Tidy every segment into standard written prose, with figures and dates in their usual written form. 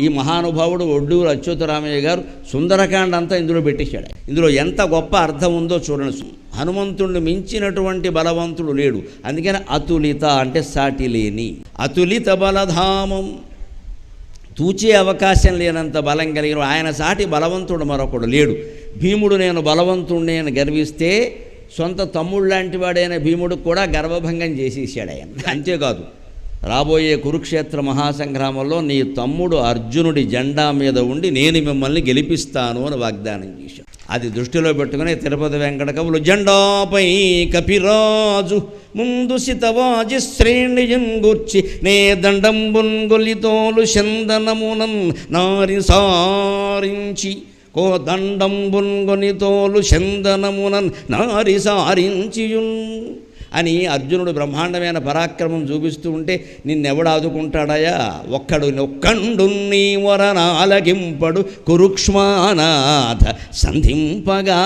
ఈ మహానుభావుడు ఒడ్డూరు అచ్యుతరామయ్య గారు సుందరకాండ అంతా ఇందులో పెట్టేశాడు. ఇందులో ఎంత గొప్ప అర్థం ఉందో చూడండి. హనుమంతుడిని మించినటువంటి బలవంతుడు లేడు. అందుకని అతులిత అంటే సాటి లేని, అతులిత బలధామం, తూచే అవకాశం లేనంత బలం కలిగిన ఆయన సాటి బలవంతుడు మరొకడు లేడు. భీముడు నేను బలవంతుడిని అని గర్విస్తే సొంత తమ్ముడు లాంటి వాడైన భీముడికి కూడా గర్వభంగం చేసేసాడు ఆయన. అంతేకాదు, రాబోయే కురుక్షేత్ర మహాసంగ్రామంలో నీ తమ్ముడు అర్జునుడి జెండా మీద ఉండి నేను మిమ్మల్ని గెలిపిస్తాను అని వాగ్దానం చేశాడు. అది దృష్టిలో పెట్టుకుని తిరుపతి వెంకట కవులు జెండాపై కపిరాజు ముందు సితవాజి శ్రేణియున్ గూర్చి నే దండంబున్ గొలితోలు చందనమునన్ నారి సారించి కో దండంబున్గొనితోలు చందనమునన్ నారి సారించియున్ అని అర్జునుడు బ్రహ్మాండమైన పరాక్రమం చూపిస్తూ ఉంటే నిన్నెవడు ఆదుకుంటాడయా, ఒక్కడు నీ వరనాలగింపడు కురుక్ష్మానాథ సంధింపగా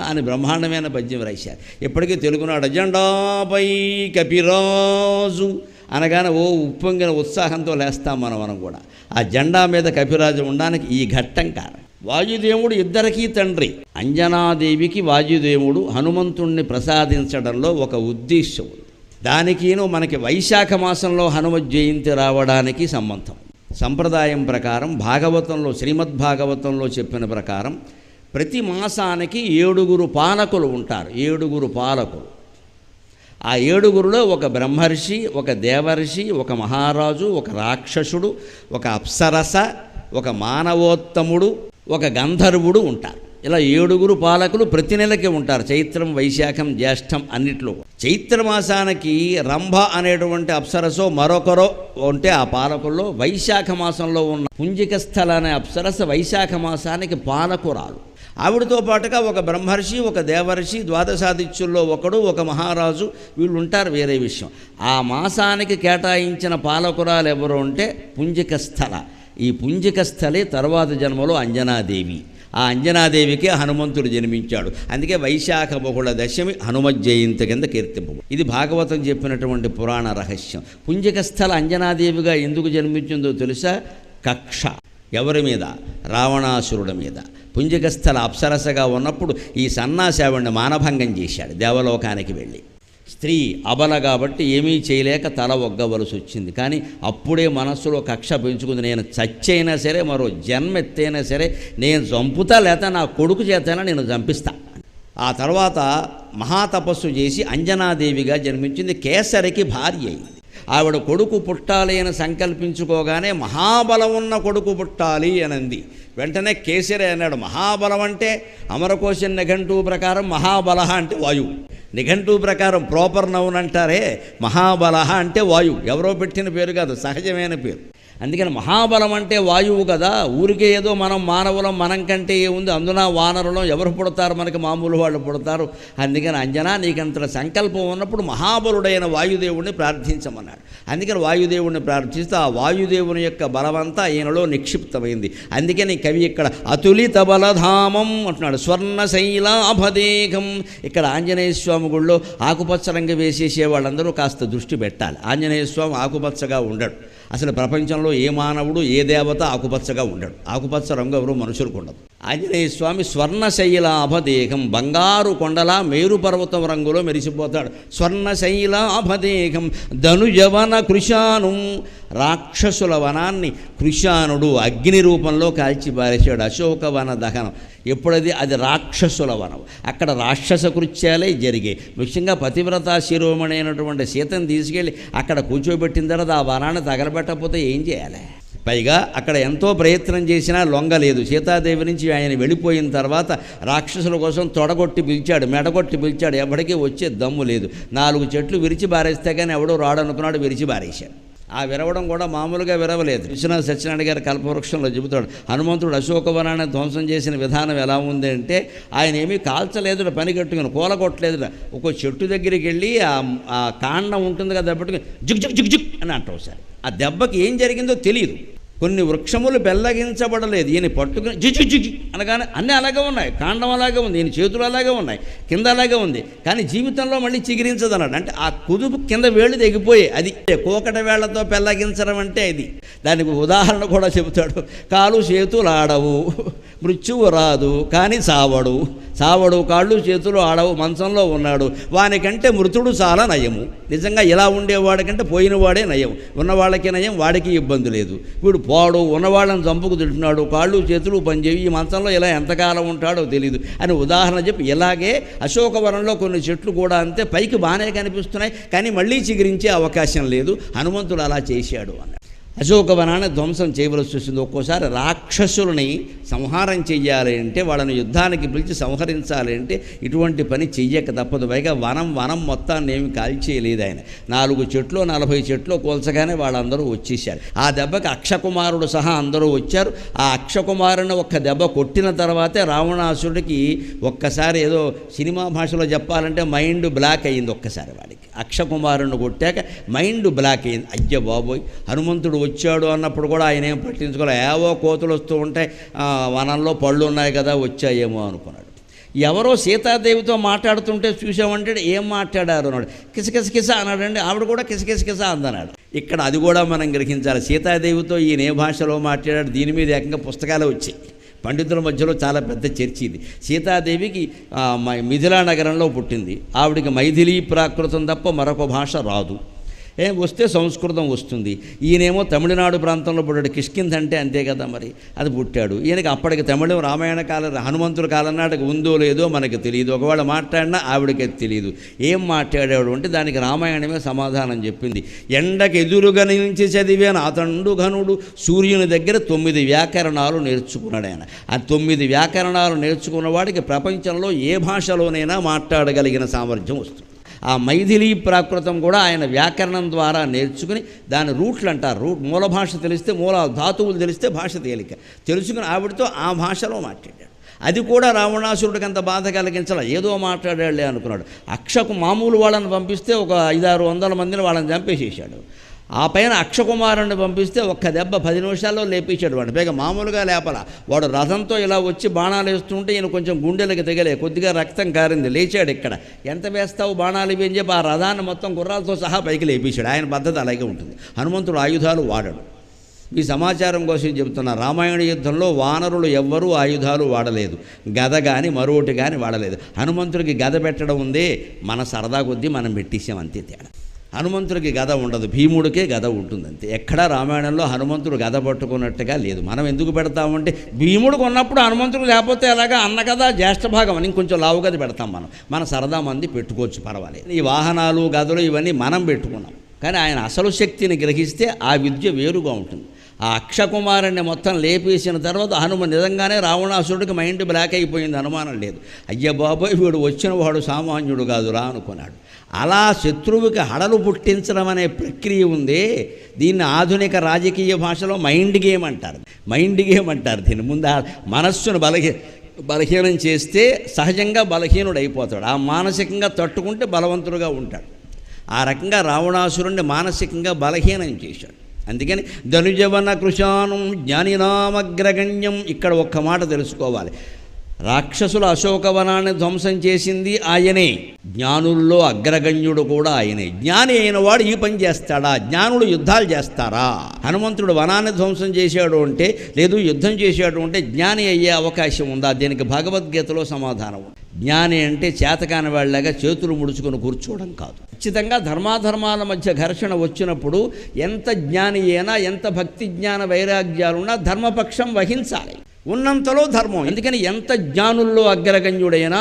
అని బ్రహ్మాండమైన పద్యం రాశారు. ఇప్పటికీ తెలుగునాడు జెండాపై కపిరాజు అనగానే ఓ ఉప్పొంగిన ఉత్సాహంతో లేస్తాం మనం కూడా. ఆ జెండా మీద కపిరాజు ఉండడానికి ఈ ఘట్టం కారణం. వాయుదేవుడు ఇద్దరికీ తండ్రి. అంజనాదేవికి వాయుదేవుడు హనుమంతుణ్ణి ప్రసాదించడంలో ఒక ఉద్దేశం ఉంది. దానికిను మనకి వైశాఖ మాసంలో హనుమ జయంతి రావడానికి సంబంధం. సంప్రదాయం ప్రకారం భాగవతంలో, శ్రీమద్భాగవతంలో చెప్పిన ప్రకారం ప్రతి మాసానికి 7 పాలకులు ఉంటారు. 7 పాలకులు. ఆ 7గురిలో ఒక బ్రహ్మర్షి, ఒక దేవర్షి, ఒక మహారాజు, ఒక రాక్షసుడు, ఒక అప్సరస, ఒక మానవోత్తముడు, ఒక గంధర్వుడు ఉంటారు. ఇలా 7 పాలకులు ప్రతి నెలకి ఉంటారు. చైత్రం, వైశాఖం, జ్యేష్టం అన్నిట్లో. చైత్రమాసానికి రంభ అనేటువంటి అప్సరసో మరొకరో ఉంటే ఆ పాలకుల్లో వైశాఖ మాసంలో ఉన్న పుంజికస్థల అనే అప్సరస వైశాఖ మాసానికి పాలకురాలు. ఆవిడతో పాటుగా ఒక బ్రహ్మర్షి, ఒక దేవర్షి, ద్వాదశాదిత్యుల్లో ఒకడు, ఒక మహారాజు, వీళ్ళు ఉంటారు. వేరే విషయం. ఆ మాసానికి కేటాయించిన పాలకురాలు ఎవరు అంటే పుంజికస్థల. ఈ పుంజికస్థలే తర్వాత జన్మలో అంజనాదేవి. ఆ అంజనాదేవికి హనుమంతుడు జన్మించాడు. అందుకే వైశాఖ బహుళ దశమి హనుమత్ జయంతి కింద కీర్తింపబడు. ఇది భాగవతం చెప్పినటువంటి పురాణ రహస్యం. పుంజికస్థల అంజనాదేవిగా ఎందుకు జన్మించిందో తెలుసా? కక్ష ఎవరి మీద? రావణాసురుడి మీద. పుంజికస్థల అప్సరసగా ఉన్నప్పుడు ఈ సన్నాసావిడిని మానభంగం చేశాడు. దేవలోకానికి వెళ్ళి స్త్రీ అబల కాబట్టి ఏమీ చేయలేక తల ఒగ్గవలసి వచ్చింది. కానీ అప్పుడే మనస్సులో కక్ష పెంచుకుంది. నేను చచ్చైనా సరే, మరో జన్మ ఎత్తైనా సరే నేను చంపుతా, లేక నా కొడుకు చేతైనా నేను చంపిస్తా. ఆ తర్వాత మహాతపస్సు చేసి అంజనాదేవిగా జన్మించింది. కేసరికి భార్య అయింది. ఆవిడ కొడుకు పుట్టాలి అని సంకల్పించుకోగానే మహాబలం ఉన్న కొడుకు పుట్టాలి అనంది. వెంటనే కేసరి అన్నాడు. మహాబలం అంటే అమరకోశం నిఘంటు ప్రకారం మహాబల అంటే వాయువు. నిఘంటు ప్రకారం ప్రాపర్ నౌన్ అంటారే, మహాబల అంటే వాయువు. ఎవరో పెట్టిన పేరు కాదు, సహజమైన పేరు. అందుకని మహాబలం అంటే వాయువు కదా. ఊరికే ఏదో మనం మానవులం, మనం కంటే ఏముంది, అందున వానరులం ఎవరు పుడతారు, మనకి మామూలు వాళ్ళు పుడతారు. అందుకని అంజనా, నీకంత సంకల్పం ఉన్నప్పుడు మహాబలుడైన వాయుదేవుడిని ప్రార్థించమన్నాడు. అందుకని వాయుదేవుడిని ప్రార్థిస్తూ ఆ వాయుదేవుని యొక్క బలమంతా ఈయనలో నిక్షిప్తమైంది. అందుకని కవి ఇక్కడ అతులిత బలధామం అంటున్నాడు. స్వర్ణశైలాభదేహం. ఇక్కడ ఆంజనేయ స్వామి గుళ్ళో ఆకుపచ్చ రంగు వేసేసే వాళ్ళందరూ కాస్త దృష్టి పెట్టాలి. ఆంజనేయ స్వామి ఆకుపచ్చగా ఉండడు. అసలు ప్రపంచంలో ఏ మానవుడు, ఏ దేవత ఆకుపచ్చగా ఉండడు. ఆకుపచ్చ రంగు ఎవరు మనుషులకు ఉండదు. ఆంజనేయ స్వామి స్వర్ణశైలాభదేహం, బంగారు కొండలా మేరు పర్వతం రంగులో మెరిసిపోతాడు. స్వర్ణశైలాభదేహం ధనుజవన కృశాను. రాక్షసుల వనాన్ని కృశానుడు అగ్ని రూపంలో కాల్చి పారేశాడు. అశోకవన దహనం. ఎప్పుడది? అది రాక్షసుల వనం. అక్కడ రాక్షస కృత్యాలే జరిగాయి. ముఖ్యంగా పతివ్రత శిరోమణి అయినటువంటి సీతను తీసుకెళ్ళి అక్కడ కూర్చోబెట్టిన తర్వాత ఆ వనాన్ని తగలబెట్టకపోతే ఏం చేయాలి? పైగా అక్కడ ఎంతో ప్రయత్నం చేసినా లొంగలేదు. సీతాదేవి నుంచి ఆయన వెళ్ళిపోయిన తర్వాత రాక్షసుల కోసం తొడగొట్టి పిలిచాడు, మెడగొట్టి పిలిచాడు. ఎవడికి వచ్చే దమ్ము లేదు. 4 చెట్లు విరిచి బారేస్తే కానీ ఎవడో రాడనుకున్నాడు, విరిచి బారేశాడు. ఆ విరవడం కూడా మామూలుగా విరవలేదు. విశ్వనాథ సత్యనారాయణ గారి కల్పవృక్షంలో చెబుతాడు, హనుమంతుడు అశోకవనాన్ని ధ్వంసం చేసిన విధానం ఎలా ఉంది అంటే, ఆయన ఏమీ కాల్చలేదు, పని కట్టుకుని కూలగొట్టలేదు. ఒక చెట్టు దగ్గరికి వెళ్ళి ఆ కాండం ఉంటుంది కదా, దెబ్బట్టుకుని జిగ్ జిగ్ జిగ్ జిగ్ అని అంటావు. సార్ ఆ దెబ్బకి ఏం జరిగిందో తెలియదు. కొన్ని వృక్షములు పెళ్ళగించబడలేదు. ఈయన పట్టుకుని జిజి జిజి అనగానే అన్నీ అలాగే ఉన్నాయి. కాండం అలాగే ఉంది, ఈయన చేతులు అలాగే ఉన్నాయి, కింద అలాగే ఉంది. కానీ జీవితంలో మళ్ళీ చిగిరించదన్నాడు. అంటే ఆ కుదుపు కింద వేళ్ళు తెగిపోయాయి. అది కోకట వేళ్లతో పెళ్ళగించడం అంటే ఇది. దానికి ఉదాహరణ కూడా చెబుతాడు. కాలు చేతులు ఆడవు, మృత్యువు రాదు కానీ సావడు, కాళ్ళు చేతులు ఆడవు, మంచంలో ఉన్నాడు, వానికంటే మృతుడు చాలా నయము. నిజంగా ఇలా ఉండేవాడికంటే పోయినవాడే నయం, ఉన్నవాళ్ళకి నయం, వాడికి ఇబ్బంది లేదు. వీడు పోడు, ఉన్నవాళ్ళని చంపుకు తింటున్నాడు, కాళ్ళు చేతులు పనిచేవి, ఈ మంచంలో ఇలా ఎంతకాలం ఉంటాడో తెలియదు అని ఉదాహరణ చెప్పి, ఇలాగే అశోకవనంలో కొన్ని చెట్లు కూడా అంతే, పైకి బాగానే కనిపిస్తున్నాయి కానీ మళ్ళీ చిగురించే అవకాశం లేదు, హనుమంతుడు అలా చేశాడు అన్నాడు. అశోకవనాన్ని ధ్వంసం చేయవలసి వస్తుంది. ఒక్కోసారి రాక్షసులని సంహారం చెయ్యాలి అంటే, వాళ్ళని యుద్ధానికి పిలిచి సంహరించాలి అంటే ఇటువంటి పని చెయ్యక తప్పదు. పైగా వనం మొత్తాన్ని ఏమి కాల్చేయలేదు ఆయన. 4 చెట్లు 40 చెట్లు కోల్చగానే వాళ్ళందరూ వచ్చేసారు. ఆ దెబ్బకి అక్షకుమారుడు సహా అందరూ వచ్చారు. ఆ అక్షకుమారుని ఒక్క దెబ్బ కొట్టిన తర్వాతే రావణాసుడికి ఒక్కసారి ఏదో సినిమా భాషలో చెప్పాలంటే మైండ్ బ్లాక్ అయ్యింది. ఒక్కసారి వాడికి అక్షకుమారుని కొట్టాక మైండ్ బ్లాక్ అయ్యింది. అయ్య బాబోయ్, హనుమంతుడు వచ్చాడు అన్నప్పుడు కూడా ఆయన ఏం పట్టించుకోలే. ఏవో కోతులు వస్తూ ఉంటాయి, వనంలో పళ్ళు ఉన్నాయి కదా వచ్చాయేమో అనుకున్నాడు. ఎవరో సీతాదేవితో మాట్లాడుతుంటే చూసామంటే ఏం మాట్లాడారు అన్నాడు. కిసకిస అన్నాడండి, ఆవిడ కూడా కిసకిస అందన్నాడు. ఇక్కడ అది కూడా మనం గ్రహించాలి. సీతాదేవితో ఈయన ఏ భాషలో మాట్లాడాడు, దీని మీద ఏకంగా పుస్తకాలు వచ్చాయి. పండితుల మధ్యలో చాలా పెద్ద చర్చ ఇది. సీతాదేవికి మిథిలా నగరంలో పుట్టింది. ఆవిడికి మైథిలీ ప్రాకృతం తప్ప మరొక భాష రాదు. వస్తే సంస్కృతం వస్తుంది. ఈయనేమో తమిళనాడు ప్రాంతంలో పుట్టాడు. కిష్కింధ అంటే అంతే కదా మరి, అది పుట్టాడు. ఈయనకి అప్పటికి తమిళం రామాయణ కాలం హనుమంతుల కాలం నాటికి ఉందో లేదో మనకు తెలియదు. ఒకవేళ మాట్లాడినా ఆవిడకి తెలియదు. ఏం మాట్లాడాడు అంటే దానికి రామాయణమే సమాధానం చెప్పింది. ఎండకి ఎదురుగా నుంచి చదివే అతండు ఘనుడు సూర్యుని దగ్గర 9 వ్యాకరణాలు నేర్చుకున్నాడు ఆయన. ఆ 9 వ్యాకరణాలు నేర్చుకున్న వాడికి ప్రపంచంలో ఏ భాషలోనైనా మాట్లాడగలిగిన సామర్థ్యం వస్తుంది. ఆ మైథిలీ ప్రాకృతం కూడా ఆయన వ్యాకరణం ద్వారా నేర్చుకుని, దాని రూట్లు అంటారు, మూల భాష తెలిస్తే, మూల ధాతువులు తెలిస్తే భాష తేలిక, తెలుసుకుని ఆవిడతో ఆ భాషలో మాట్లాడాడు. అది కూడా రావణాసురుడికి అంత బాధ కలిగించాల, ఏదో మాట్లాడాడులే అనుకున్నాడు. అక్షకు మామూలు వాళ్ళని పంపిస్తే ఒక 500-600 మందిని వాళ్ళని చంపేసేసాడు. ఆ పైన అక్షకుమారుని పంపిస్తే ఒక్క దెబ్బ 10 నిమిషాల్లో లేపించాడు వాడు. పైగా మామూలుగా లేపల, వాడు రథంతో ఇలా వచ్చి బాణాలు వేస్తుంటే ఈయన కొంచెం గుండెలకి తెగలే, కొద్దిగా రక్తం కారింది, లేచాడు. ఇక్కడ ఎంత వేస్తావు బాణాలు ఇవి అని చెప్పి ఆ రథాన్ని మొత్తం గుర్రాలతో సహా పైకి లేపించాడు. ఆయన పద్ధతి అలాగే ఉంటుంది. హనుమంతుడు ఆయుధాలు వాడడు. ఈ సమాచారం కోసం చెబుతున్నా, రామాయణ యుద్ధంలో వానరులు ఎవ్వరూ ఆయుధాలు వాడలేదు, గద కానీ మరొకటి కానీ వాడలేదు. హనుమంతుడికి గద పెట్టడం ఉందే, మన సరదా కొద్దీ మనం పెట్టేసాం అంతే తేడా. హనుమంతుడికి గద ఉండదు, భీముడికే గద ఉంటుందంతే. ఎక్కడా రామాయణంలో హనుమంతుడు గద పట్టుకున్నట్టుగా లేదు. మనం ఎందుకు పెడతామంటే, భీముడికి ఉన్నప్పుడు హనుమంతుడు లేకపోతే ఎలాగా అన్న కదా జ్యేష్ఠ భాగం అని ఇంకొంచెం లావు గది పెడతాం. మన సరదా మంది పెట్టుకోవచ్చు, పర్వాలేదు. ఈ వాహనాలు గదలు ఇవన్నీ మనం పెట్టుకున్నాం. కానీ ఆయన అసలు శక్తిని గ్రహిస్తే ఆ విద్య వేరుగా ఉంటుంది. ఆ అక్షకుమారుణ్ణి మొత్తం లేపేసిన తర్వాత నిజంగానే రావణాసురుడికి మైండ్ బ్లాక్ అయిపోయింది, అనుమానం లేదు. అయ్య బాబోయ్, వీడు వచ్చిన వాడు సామాన్యుడు కాదురా అనుకున్నాడు. అలా శత్రువుకి హడలు పుట్టించడం అనే ప్రక్రియ ఉందే, దీన్ని ఆధునిక రాజకీయ భాషలో మైండ్ గేమ్ అంటారు. దీని ముందు మనస్సును బలహీనం చేస్తే సహజంగా బలహీనుడు అయిపోతాడు. ఆ మానసికంగా తట్టుకుంటే బలవంతుడుగా ఉంటాడు. ఆ రకంగా రావణాసురుణ్ణి మానసికంగా బలహీనం చేశాడు. అందుకని ధనుజవన కృశానం జ్ఞానినామగ్రగణ్యం. ఇక్కడ ఒక్క మాట తెలుసుకోవాలి, రాక్షసుల అశోకవనాన్ని ధ్వంసం చేసింది ఆయనే, జ్ఞానుల్లో అగ్రగణ్యుడు కూడా ఆయనే. జ్ఞాని అయిన వాడు ఈ పని చేస్తాడా? జ్ఞానులు యుద్ధాలు చేస్తారా? హనుమంతుడు వనాన్ని ధ్వంసం చేశాడు అంటే, లేదు యుద్ధం చేశాడు అంటే జ్ఞాని అయ్యే అవకాశం ఉందా? దీనికి భగవద్గీతలో సమాధానం. జ్ఞాని అంటే చేతకాని వాళ్ళగా చేతులు ముడుచుకొని కూర్చోవడం కాదు. ఖచ్చితంగా ధర్మాధర్మాల మధ్య ఘర్షణ వచ్చినప్పుడు ఎంత జ్ఞాని అయినా, ఎంత భక్తి జ్ఞాన వైరాగ్యాలున్నా ధర్మపక్షం వహించాలి, ఉన్నంతలో ధర్మం. ఎందుకని ఎంత జ్ఞానుల్లో అగ్రగణ్యుడైనా,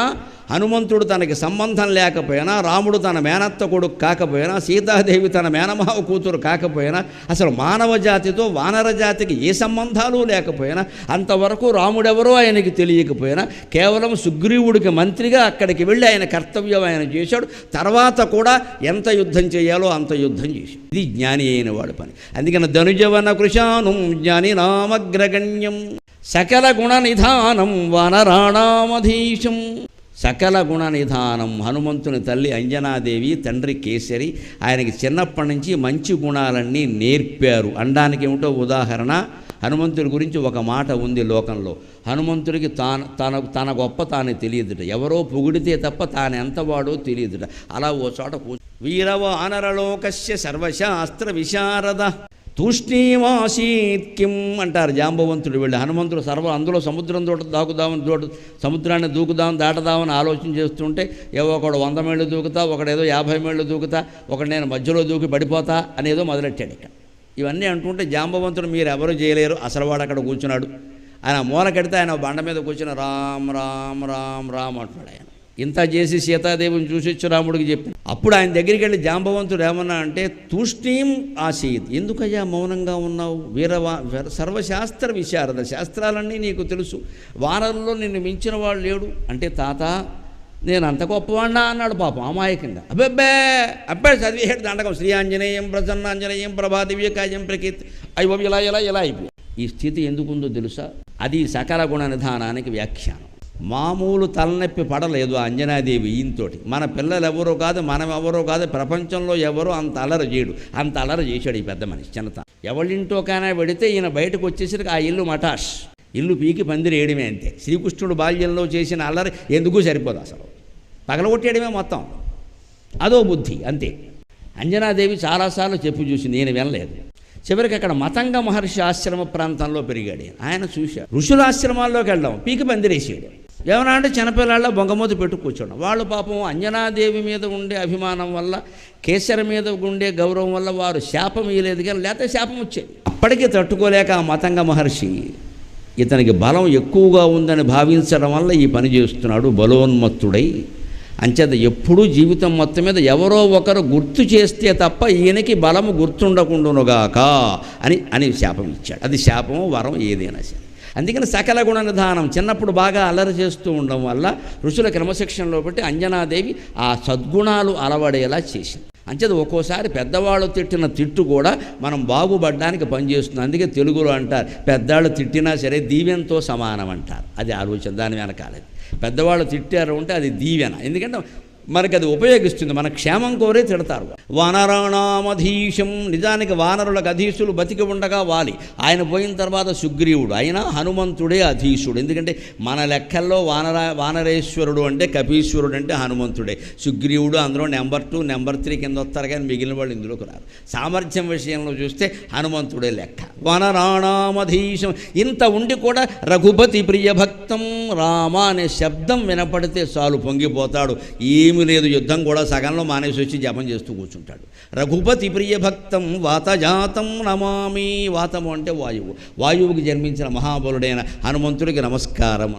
హనుమంతుడు తనకి సంబంధం లేకపోయినా, రాముడు తన మేనత్త కొడుకు కాకపోయినా, సీతాదేవి తన మేనమావ కూతురు కాకపోయినా, అసలు మానవ జాతితో వానర జాతికి ఏ సంబంధాలు లేకపోయినా, అంతవరకు రాముడెవరో ఆయనకి తెలియకపోయినా, కేవలం సుగ్రీవుడికి మంత్రిగా అక్కడికి వెళ్ళి ఆయన కర్తవ్యం ఆయన చేశాడు. తర్వాత కూడా ఎంత యుద్ధం చేయాలో అంత యుద్ధం చేశాడు. ఇది జ్ఞాని అయిన వాడి పని. అందుకని ధనుజవన కృశానం జ్ఞాని నామగ్రగణ్యం సకల గుణ నిధానం వానరాణామధీశం. సకల గుణ నిధానం. హనుమంతుని తల్లి అంజనాదేవి, తండ్రి కేసరి ఆయనకి చిన్నప్పటి నుంచి మంచి గుణాలన్నీ నేర్పారు. అనడానికి ఏమిటో ఉదాహరణ, హనుమంతుడి గురించి ఒక మాట ఉంది లోకంలో, హనుమంతుడికి తన గొప్ప తాను తెలియదుట, ఎవరో పొగిడితే తప్ప తాను ఎంతవాడో తెలియదుట. అలా ఓ చోట వీరవానరలోకస్య సర్వశాస్త్ర విశారద తూష్ణీమాసీత్ కిం అంటారు జాంబవంతుడు. వెళ్ళి హనుమంతుడు అందులో సముద్రం సముద్రాన్ని దాటదామని ఆలోచన చేస్తుంటే ఒకడు 100 మైళ్ళు దూకుతా, ఒకడేదో 50 మైళ్ళు దూకుతా, ఒకడు నేను మధ్యలో దూకి పడిపోతా అనేదో మొదలెట్టాడు. ఇక్కడ ఇవన్నీ అంటుంటే జాంబవంతుడు మీరు ఎవరు చేయలేరు, అసలు వాడు అక్కడ కూర్చున్నాడు. ఆయన మూలకెడితే ఆయన బండ మీద కూర్చుని రామ్ రామ్ రామ్ రామ్ అంటున్నాడు. ఆయన ఇంత చేసి సీతాదేవిని చూసొచ్చు రాముడికి చెప్పి అప్పుడు ఆయన దగ్గరికి వెళ్ళి జాంబవంతుడు ఏమన్నా అంటే తూష్ణీం ఆసీత్, ఎందుకయ్యా మౌనంగా ఉన్నావు? సర్వశాస్త్ర విశారద, శాస్త్రాలన్నీ నీకు తెలుసు, వానరుల్లో నిన్ను మించిన వాడు లేడు అంటే తాత నేను అంత గొప్పవాడినా అన్నాడు పాపం అమాయకంగా. అబ్బాయి చదివేడు దండకం శ్రీ ఆంజనేయం ప్రసన్నాంజనేయం ప్రభాదివ్యకాయం ప్రకీర్తి అయ్యో ఇలా అయిపోయి. ఈ స్థితి ఎందుకుందో తెలుసా? అది సకల గుణ నిధానానికి వ్యాఖ్యానం. మామూలు తలనొప్పి పడలేదు ఆ అంజనాదేవి ఈయనతోటి. మన పిల్లలు ఎవరో కాదు, మనం ఎవరో కాదు, ప్రపంచంలో ఎవరో అంత అల్లరి చేయడు, అంత అల్లరి చేశాడు ఈ పెద్ద మనిషి చిన్నత. ఎవరింటోకైనా పెడితే ఈయన బయటకు వచ్చేసరికి ఆ ఇల్లు మటాష్, ఇల్లు పీకి పందిరేయడమే అంతే. శ్రీకృష్ణుడు బాల్యంలో చేసిన అల్లరి ఎందుకు సరిపోదు, అసలు పగలగొట్టేయడమే మొత్తం. అదో బుద్ధి అంతే. అంజనాదేవి చాలాసార్లు చెప్పి చూసి నేను వినలేదు. చివరికి అక్కడ మతంగ మహర్షి ఆశ్రమ ప్రాంతంలో పెరిగాడు. ఆయన చూశాడు ఋషుల ఆశ్రమాల్లోకి వెళ్ళడం, పీకి పందిరేసాడు. ఏమన్నా అంటే చిన్నపిల్లాళ్ళ బొంగమూత పెట్టు కూర్చోడం. వాళ్ళు పాపం అంజనాదేవి మీద ఉండే అభిమానం వల్ల, కేసరి మీద ఉండే గౌరవం వల్ల వారు శాపం ఇయ్యలేదు, కానీ లేకపోతే శాపం వచ్చేది. అప్పటికీ తట్టుకోలేక ఆ మతంగ మహర్షి ఇతనికి బలం ఎక్కువగా ఉందని భావించడం వల్ల ఈ పని చేస్తున్నాడు బలోన్మత్తుడై. అంచేత ఎప్పుడూ జీవితం మొత్తం మీద ఎవరో ఒకరు గుర్తు చేస్తే తప్ప ఈయనకి బలము గుర్తుండకుండునుగాక అని శాపం ఇచ్చాడు. అది శాపము వరం ఏదైనా సరే. అందుకని సకల గుణ నిధానం చిన్నప్పుడు బాగా అల్లరి చేస్తూ ఉండడం వల్ల ఋషుల క్రమశిక్షణలో పెట్టి అంజనాదేవి ఆ సద్గుణాలు అలవడేలా చేసింది. అంచేత ఒక్కోసారి పెద్దవాళ్ళు తిట్టిన తిట్టు కూడా మనం బాగుపడడానికి పనిచేస్తుంది. అందుకే తెలుగులో అంటారు పెద్దవాళ్ళు తిట్టినా సరే దీవెనతో సమానం అంటారు. అది ఆలోచన దాని వెనకాలది. పెద్దవాళ్ళు తిట్టారు అంటే అది దీవెన, ఎందుకంటే మనకి అది ఉపయోగిస్తుంది, మన క్షేమం కోరే తిడతారు. వానరాణామధీశం, నిజానికి వానరులకు అధీశులు బతికి ఉండగా వాలి, ఆయన పోయిన తర్వాత సుగ్రీవుడు, అయినా హనుమంతుడే అధీశుడు. ఎందుకంటే మన లెక్కల్లో వానరేశ్వరుడు అంటే కపీశ్వరుడు అంటే హనుమంతుడే. సుగ్రీవుడు అందులో నెంబర్ 2 నెంబర్ 3 కింద వస్తారు, కానీ మిగిలిన వాళ్ళు ఇందులోకి రారు. సామర్థ్యం విషయంలో చూస్తే హనుమంతుడే లెక్క. వానరాణామధీశం, ఇంత ఉండి కూడా రఘుపతి ప్రియభక్తం రామ అనే శబ్దం వినపడితే చాలు పొంగిపోతాడు. ఏమి లేదు, యుద్ధం కూడా సగంలో మానేసి వచ్చి జపం చేస్తూ కూర్చుంటాడు. రఘుపతి ప్రియభక్తం వాతజాతం నమామి, వాతము అంటే వాయువు, వాయువుకి జన్మించిన మహాబలుడైన హనుమంతుడికి నమస్కారం.